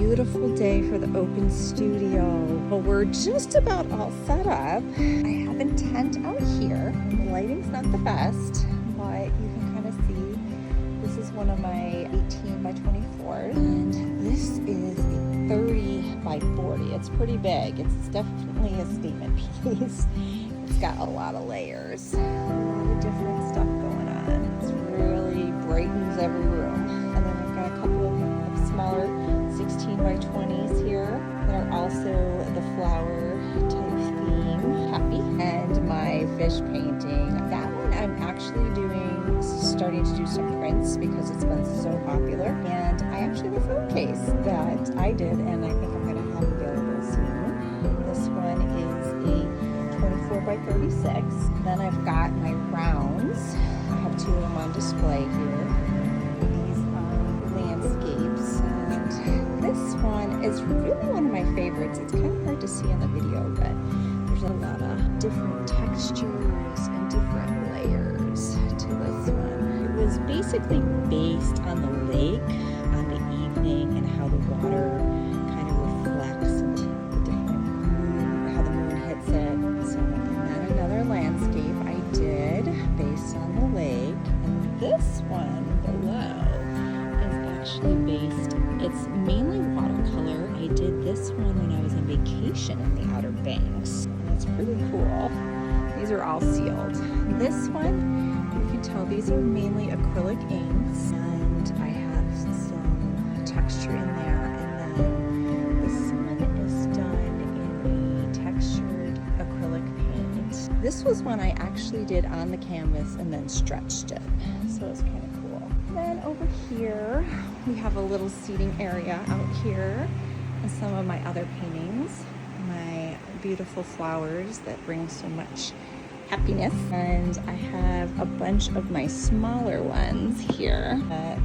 beautiful day for the open studio. Well, we're just about all set up. I have a tent out here. The lighting's not the best, but you can kind of see this is one of my 18 by 24s, and this is a 30 by 40. It's pretty big. It's definitely a statement piece. It's got a lot of layers, a lot of different stuff going on. It really brightens every room. And then we've got a couple of smaller 16 by 20s here that are also the flower type theme, happy. And my fish painting. That one I'm actually starting to do some prints because it's been so popular. And I actually have a phone case that I did, and I think I'm going to have available soon. This one is a 24 by 36. Then I've got my rounds. I have two of them on display here. These are landscapes. And this one is really one of my favorites. It's kind of hard to see in the video, but there's a lot of different textures and different layers to this one. It was basically based on the lake, on the evening, and how the water kind of reflects the different moon, how the moon hits it. So, and then another landscape I did based on the lake. And this one below is actually based, it's mainly watercolor. I did this one when I was on vacation in the Outer Banks. And it's pretty cool. These are all sealed. This one, you can tell these are mainly acrylic inks, and I have some texture in there. And then this one is done in a textured acrylic paint. This was one I actually did on the canvas and then stretched it, so it's kind of cool. Then over here, we have a little seating area out here, and some of my other paintings, my beautiful flowers that bring so much happiness. And I have a bunch of my smaller ones here that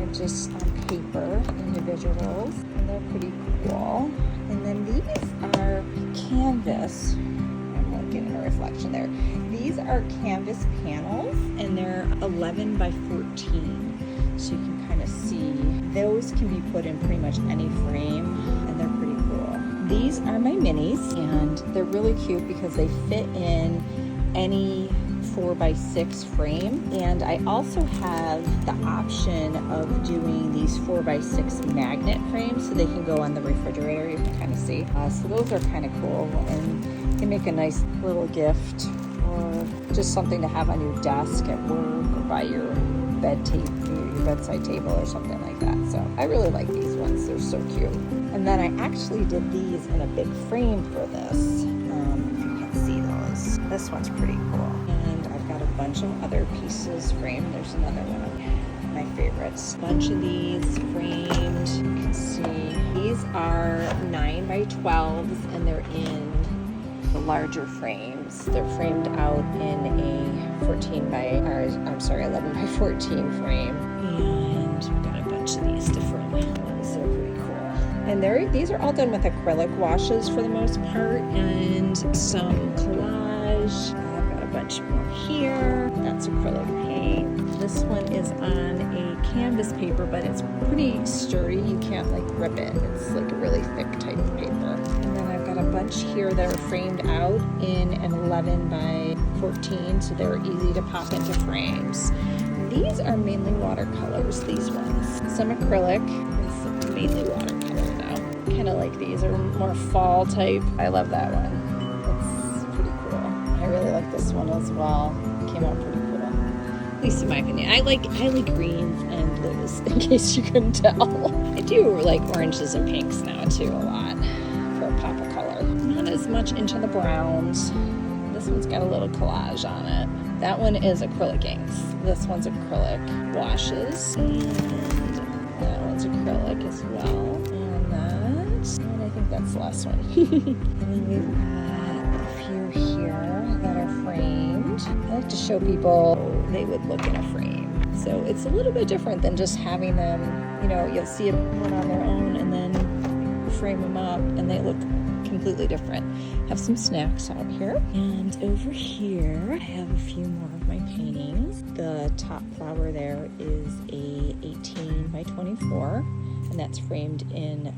are just on paper, individuals, and they're pretty cool. And then these are canvas. I'm not getting a reflection there. These are canvas panels, and they're 11 by 14. So you can kind of see. Those can be put in pretty much any frame, and they're pretty cool. These are my minis, and they're really cute because they fit in any 4x6 frame. And I also have the option of doing these 4x6 magnet frames so they can go on the refrigerator. You can kind of see. So those are kind of cool, and they make a nice little gift or just something to have on your desk at work or by your bedside table or something like that. So I really like these ones. They're so cute. And then I actually did these in a big frame for this. If you can see those. This one's pretty cool. And I've got a bunch of other pieces framed. There's another one of my favorites. A bunch of these framed. You can see these are 9 by 12s, and they're in the larger frames. They're framed out in a 11 by 14 frame. And we've got a bunch of these different ones. They're pretty cool. And these are all done with acrylic washes for the most part, and some collage. I've got a bunch more here. That's acrylic paint. This one is on a canvas paper, but it's pretty sturdy. You can't like rip it. It's like a really thick type of paper. And then I've got a bunch here that are framed out in an 11 by 14, so they're easy to pop into frames. These are mainly watercolors, these ones. Some acrylic, it's mainly watercolor though. Kind of like these are more fall type. I love that one. It's pretty cool. I really like this one as well. It came out pretty cool. At least in my opinion. I like greens and blues, in case you couldn't tell. I do like oranges and pinks now too a lot for a pop of color. Not as much into the browns. This one's got a little collage on it. That one is acrylic inks. This one's acrylic washes. And that one's acrylic as well. And I think that's the last one. And then we've got a few here that are framed. I like to show people they would look in a frame. So it's a little bit different than just having them, you'll see one on their own and then frame them up and they look completely different. Have some snacks out here. And over here, I have a few more of my paintings. The top flower there is a 18 by 24. and that's framed in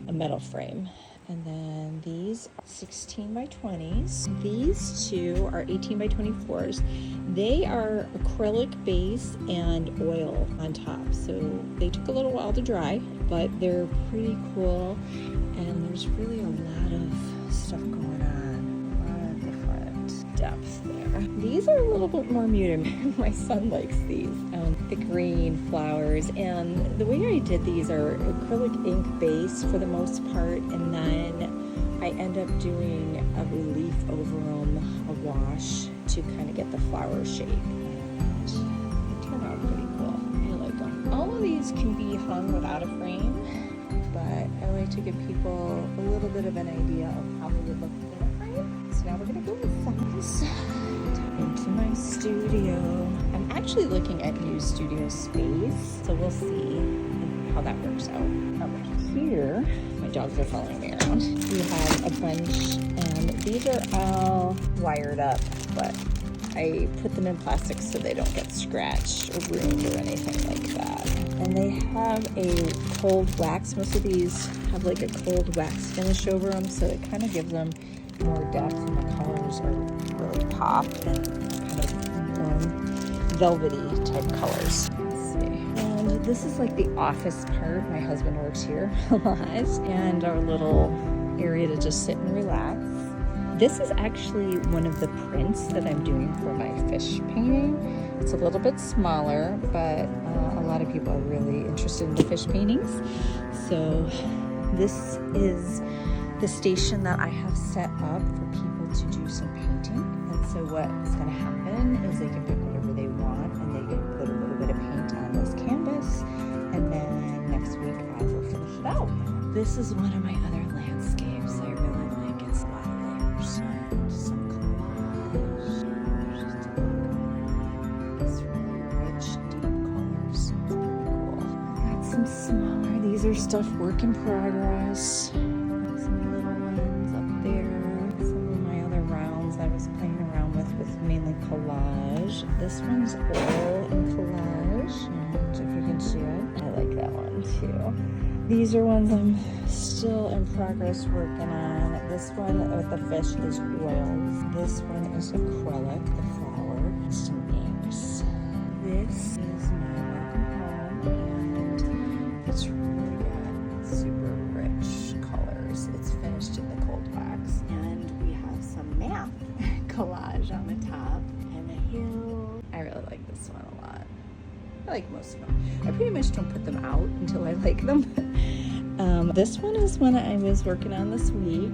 a metal frame. And then these 16 by 20s. These two are 18 by 24s. They are acrylic base and oil on top. So they took a little while to dry, but they're pretty cool. And there's really a lot of stuff going on. A lot of different depth there. These are a little bit more muted. My son likes these. The green flowers, and the way I did these are acrylic ink base for the most part, and then I end up doing a relief over them, a wash, to kind of get the flower shape. And they turn out pretty cool. I like them. All of these can be hung without a frame, but I like to give people a little bit of an idea of how they would look in a frame. So now we're gonna go inside into my studio. I'm actually looking at new studio space, so we'll see how that works out. Over here, my dogs are following me around. We have a bunch, and these are all wired up, but I put them in plastic so they don't get scratched or ruined or anything like that. And they have a cold wax. Most of these have like a cold wax finish over them, so it kind of gives them more depth, and the colors are really pop and kind of warm, velvety type colors. Let's see. And this is like the office part. My husband works here a lot, and our little area to just sit and relax. This is actually one of the prints that I'm doing for my fish painting. It's a little bit smaller, but a lot of people are really interested in the fish paintings. So this is the station that I have set up for people to do some painting. And so what's going to happen is they can pick whatever they want, and they can put a little bit of paint on this canvas, and then next week I will finish it out. This is one of my other landscapes I really like. It's a lot of layers and some collage. It's really rich, deep colors. It's pretty cool. Got some smaller. These are stuff work in progress. I was playing around with mainly collage. This one's oil and collage, and if you can see it, I like that one too. These are ones I'm still in progress working on. This one with the fish is oils. This one is acrylic, the flower, some inks. This is my welcome home, and it's really got super rich colors. It's finished in the cold wax, and we have some math collage on the top and a hill. I really like this one a lot. I like most of them. I pretty much don't put them out until I like them. This one is one I was working on this week.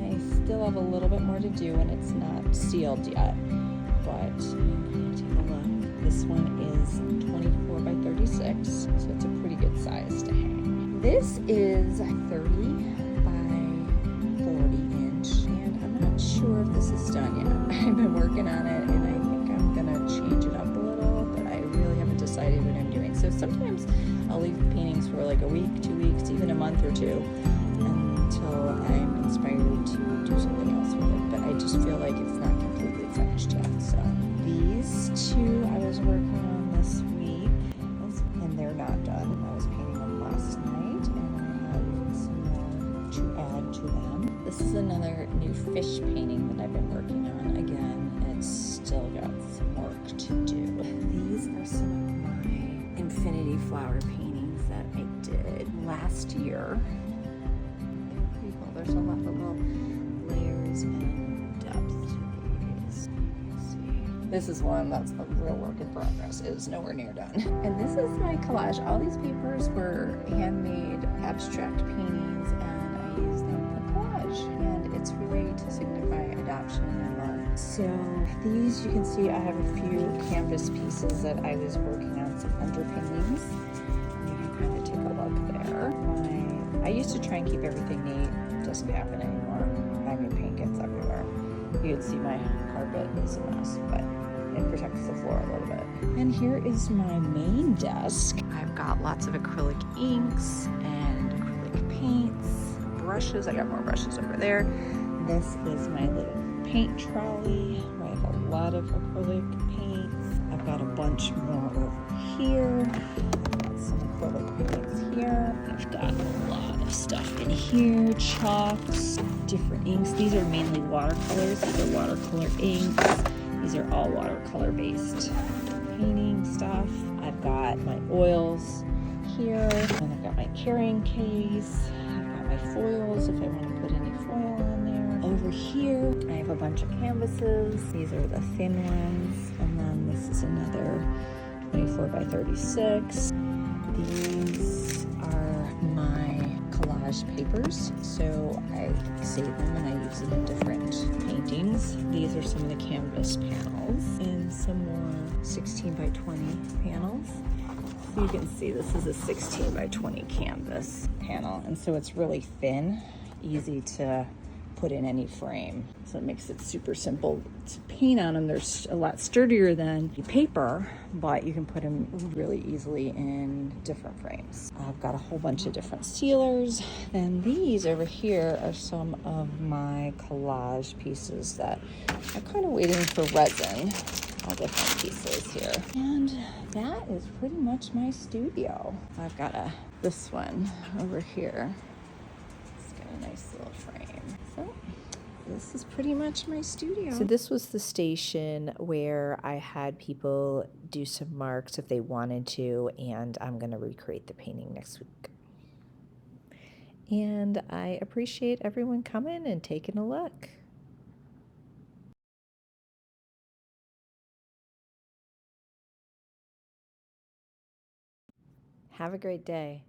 I still have a little bit more to do, and it's not sealed yet, but take a look. This one is 24 by 36, so it's a pretty good size to hang. This is 30 by 40 inch, and I'm not sure if this is done yet. I've been working on it, and I think I'm gonna change it up a little, but I really haven't decided what I'm doing. So sometimes I'll leave the paintings for like a week, 2 weeks, even a month or two, until I'm inspired to do something else with it. But I just feel like it's not completely finished yet. So these two I was working on this week, and they're not done. I was painting them last night, and I have some more to add to them. This is another new fish painting that I've been working on. Again, it's still got some work to do. These are some of my infinity flower paintings that I did last year. They're pretty cool. There's a lot of little layers and depth to these. This is one that's a real work in progress. It is nowhere near done. And this is my collage. All these papers were handmade abstract paintings, and I used them for collage. And it's really to signify adoption and love. So these, you can see I have a few canvas pieces that I was working on, some underpinnings. You can kind of take a look there. I used to try and keep everything neat. It doesn't happen anymore. I mean, paint gets everywhere. You can see my carpet is a mess, but it protects the floor a little bit. And here is my main desk. I've got lots of acrylic inks and acrylic paints, brushes. I got more brushes over there. This is my little paint trolley where I have a lot of acrylic paints. I've got a bunch more over here. Let's some acrylic paints here. I've got a lot of stuff in here, chalks, different inks. These are mainly watercolors. These are watercolor inks. These are all watercolor based painting stuff. I've got my oils here, and I've got my carrying case. I've got my foils if I want to put any foil on there. Over here, I have a bunch of canvases. These are the thin ones, and then this is another 24 by 36. These are my collage papers, so I save them and I use them in different paintings. These are some of the canvas panels and some more 16 by 20 panels. So you can see this is a 16 by 20 canvas panel, and so it's really thin, easy to put in any frame. So it makes it super simple to paint on them. They're a lot sturdier than paper, but you can put them really easily in different frames. I've got a whole bunch of different sealers. Then these over here are some of my collage pieces that are kind of waiting for resin. All different pieces here. And that is pretty much my studio. I've got this one over here. It's got a nice little frame. So this is pretty much my studio. So this was the station where I had people do some marks if they wanted to, and I'm going to recreate the painting next week. And I appreciate everyone coming and taking a look. Have a great day.